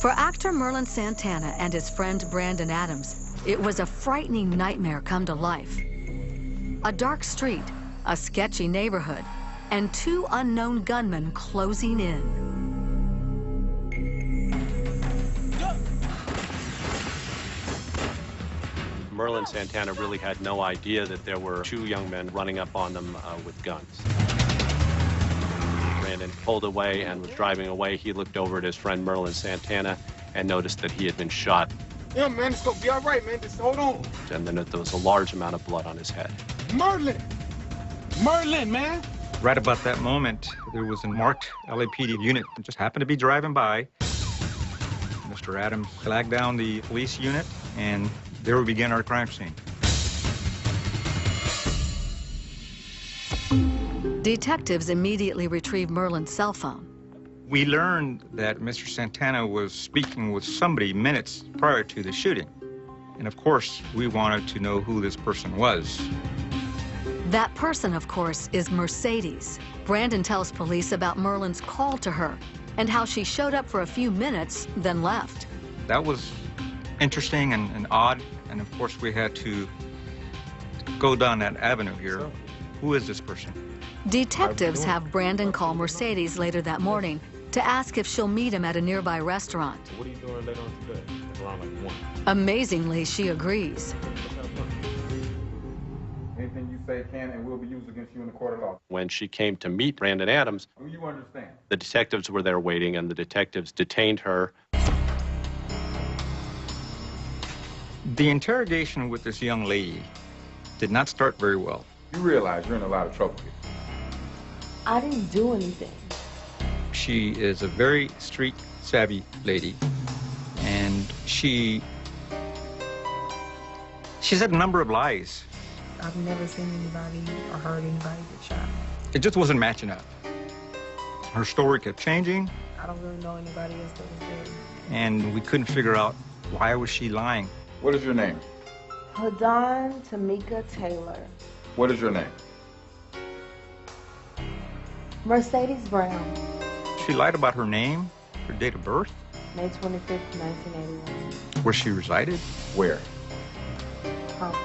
For actor Merlin Santana and his friend Brandon Adams, it was a frightening nightmare come to life. A dark street, a sketchy neighborhood, and two unknown gunmen closing in. Merlin Santana really had no idea that there were two young men running up on them with guns. Brandon pulled away and was driving away. He looked over at his friend Merlin Santana and noticed that he had been shot. Yeah, man, it's gonna be all right, man. Just hold on. And then there was a large amount of blood on his head. Merlin! Merlin, man! Right about that moment, there was a marked LAPD unit that just happened to be driving by. Mr. Adams flagged down the police unit, and there we began our crime scene. Detectives immediately retrieved Merlin's cell phone. We learned that Mr. Santana was speaking with somebody minutes prior to the shooting. And of course, we wanted to know who this person was. That person, of course, is Mercedes. Brandon tells police about Merlin's call to her and how she showed up for a few minutes, then left. That was interesting and odd. And of course, we had to go down that avenue here. Who is this person? Detectives have Brandon call Mercedes later that morning to ask if she'll meet him at a nearby restaurant. What are you doing later on today? Around like 1. Amazingly, she agrees. Anything you say can and will be used against you in the court of law. When she came to meet Brandon Adams, Do you understand? the detectives were there waiting, and the detectives detained her. The interrogation with this young lady did not start very well. You realize you're in a lot of trouble here. I didn't do anything. She is a very street-savvy lady, and she said a number of lies. I've never seen anybody or heard anybody get shot. It just wasn't matching up. Her story kept changing, I don't really know anybody else that was there. and we couldn't figure out why was she lying. What is your name? Hadon Tamika Taylor. What is your name? Mercedes Brown. She lied about her name, her date of birth, May 25th, 1981. where she resided. Where? Thompson.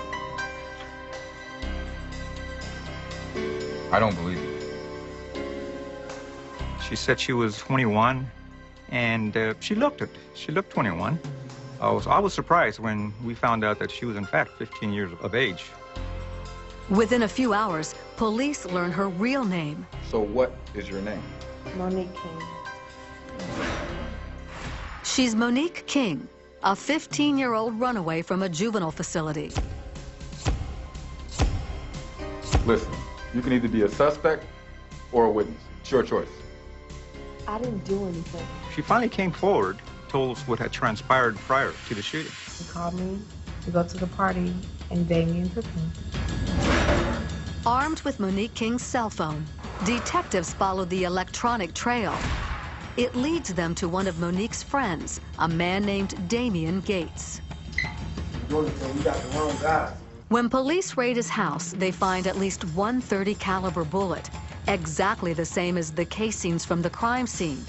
I don't believe you. She said she was 21, and she looked 21. I was surprised when we found out that she was in fact 15 years of age. Within a few hours, police learn her real name. So what is your name? Monique King. She's Monique King, a 15-year-old runaway from a juvenile facility. Listen, you can either be a suspect or a witness. It's your choice. I didn't do anything. She finally came forward, told us what had transpired prior to the shooting. He called me to go to the party, and Damien took me. Armed with Monique King's cell phone, detectives followed the electronic trail. It leads them to one of Monique's friends, a man named Damien Gates. We got the wrong guy. When police raid his house, they find at least one .30 caliber bullet, exactly the same as the casings from the crime scene.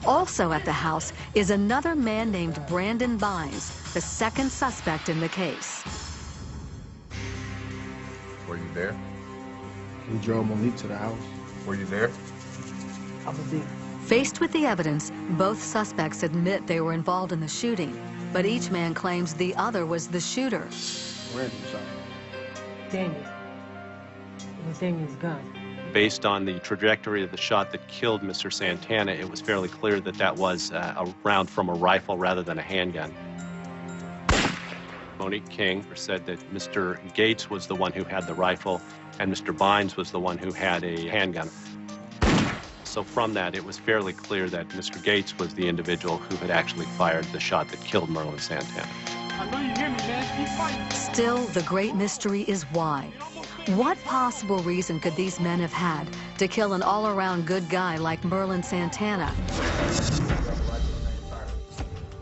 Also at the house is another man named Brandon Bynes, the second suspect in the case. Were you there? We drove Monique to the house. Were you there? I was there. Faced with the evidence, both suspects admit they were involved in the shooting, but each man claims the other was the shooter. Brandon shot. Damien. It was Damien's gun. Based on the trajectory of the shot that killed Mr. Santana, it was fairly clear that that was a round from a rifle rather than a handgun. Monique King said that Mr. Gates was the one who had the rifle and Mr. Bynes was the one who had a handgun. So from that, it was fairly clear that Mr. Gates was the individual who had actually fired the shot that killed Merlin Santana. I know you hear me, man. Keep fighting. Still, the great mystery is why. What possible reason could these men have had to kill an all-around good guy like Merlin Santana?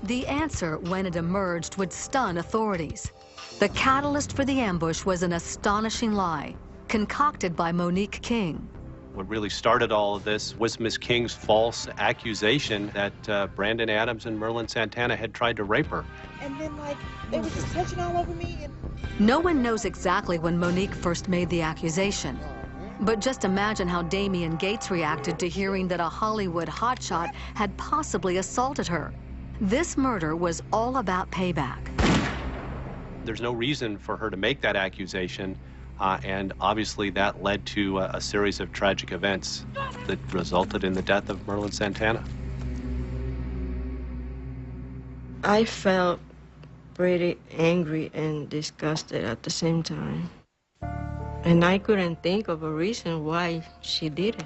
The answer, when it emerged, would stun authorities. The catalyst for the ambush was an astonishing lie, concocted by Monique King. What really started all of this was Miss King's false accusation that Brandon Adams and Merlin Santana had tried to rape her. And then, like, they were just touching all over me. And No one knows exactly when Monique first made the accusation. But just imagine how Damian Gates reacted to hearing that a Hollywood hotshot had possibly assaulted her. This murder was all about payback. There's no reason for her to make that accusation, and obviously that led to a series of tragic events that resulted in the death of Merlin Santana. I felt pretty angry and disgusted at the same time. And I couldn't think of a reason why she did it.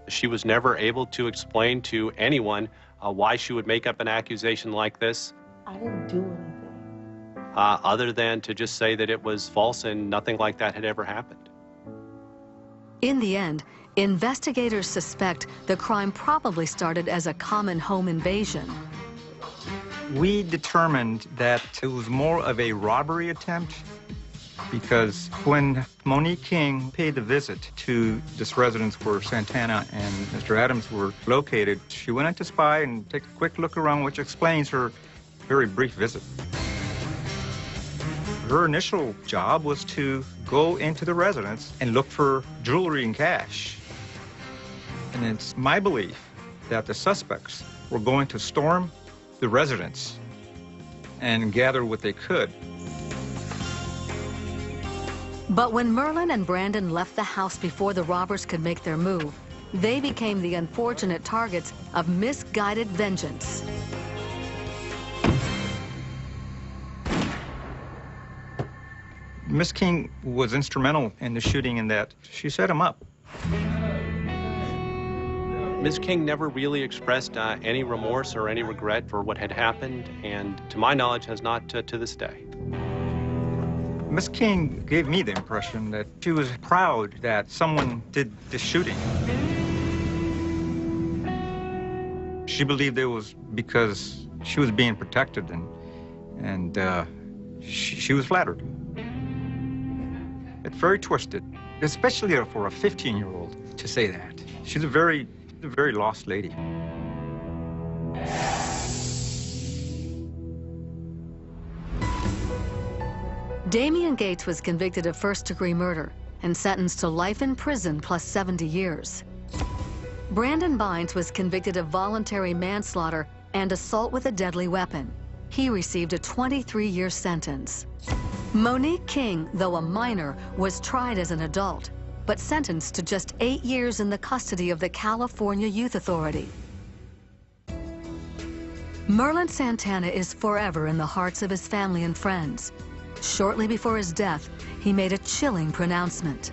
She was never able to explain to anyone why she would make up an accusation like this. I didn't do anything. Other than to just say that it was false and nothing like that had ever happened. In the end, investigators suspect the crime probably started as a common home invasion. We determined that it was more of a robbery attempt because when Monique King paid the visit to this residence where Santana and Mr. Adams were located, she went in to spy and take a quick look around, which explains her very brief visit. Her initial job was to go into the residence and look for jewelry and cash. And it's my belief that the suspects were going to storm the residence and gather what they could. But when Merlin and Brandon left the house before the robbers could make their move, they became the unfortunate targets of misguided vengeance. Miss King was instrumental in the shooting in that she set him up. Ms. King never really expressed any remorse or any regret for what had happened, and to my knowledge has not to this day. Miss King gave me the impression that she was proud that someone did the shooting. She believed it was because she was being protected, and she was flattered. It's very twisted, especially for a 15-year-old to say that. She's a very lost lady. Damian Gates was convicted of first-degree murder and sentenced to life in prison plus 70 years. Brandon Bynes was convicted of voluntary manslaughter and assault with a deadly weapon. He received a 23-year sentence. Monique King, though a minor, was tried as an adult, but sentenced to just 8 years in the custody of the California Youth Authority. Merlin Santana is forever in the hearts of his family and friends. Shortly before his death, he made a chilling pronouncement.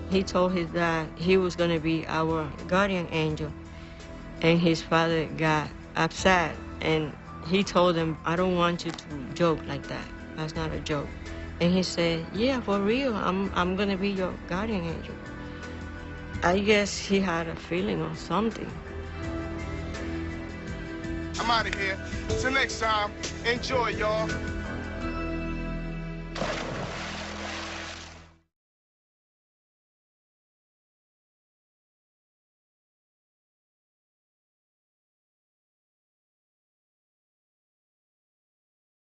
He told his dad he was going to be our guardian angel, and his father got upset, and he told him, "I don't want you to joke like that. That's not a joke." And he said, "Yeah, for real, I'm going to be your guardian angel." I guess he had a feeling or something. I'm out of here. Till next time, enjoy, y'all.